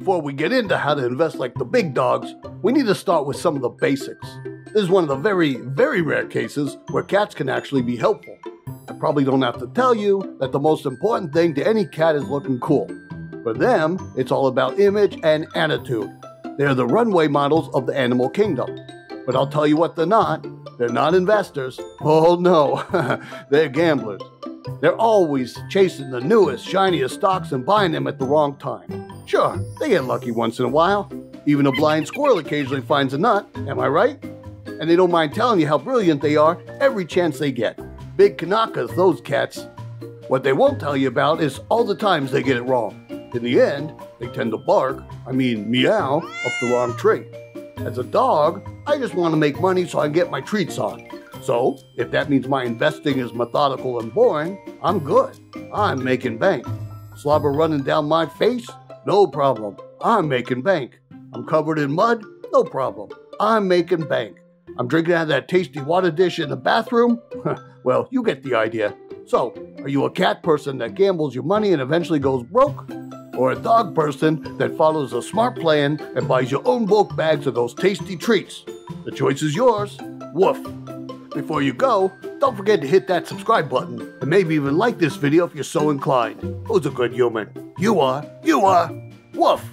Before we get into how to invest like the big dogs, we need to start with some of the basics. This is one of the very, very rare cases where cats can actually be helpful. I probably don't have to tell you that the most important thing to any cat is looking cool. For them, it's all about image and attitude. They're the runway models of the animal kingdom. But I'll tell you what they're not. They're not investors. Oh no, they're gamblers. They're always chasing the newest, shiniest stocks and buying them at the wrong time. Sure, they get lucky once in a while. Even a blind squirrel occasionally finds a nut, am I right? And they don't mind telling you how brilliant they are every chance they get. Big Kanakas, those cats. What they won't tell you about is all the times they get it wrong. In the end, they tend to bark, meow, up the wrong tree. As a dog, I just want to make money so I can get my treats on. So, if that means my investing is methodical and boring, I'm good. I'm making bank. Slobber running down my face? No problem. I'm making bank. I'm covered in mud? No problem. I'm making bank. I'm drinking out of that tasty water dish in the bathroom? Well, you get the idea. So, are you a cat person that gambles your money and eventually goes broke? Or a dog person that follows a smart plan and buys your own bulk bags of those tasty treats? The choice is yours. Woof. Before you go, don't forget to hit that subscribe button and maybe even like this video if you're so inclined. Who's a good human? You are. Woof.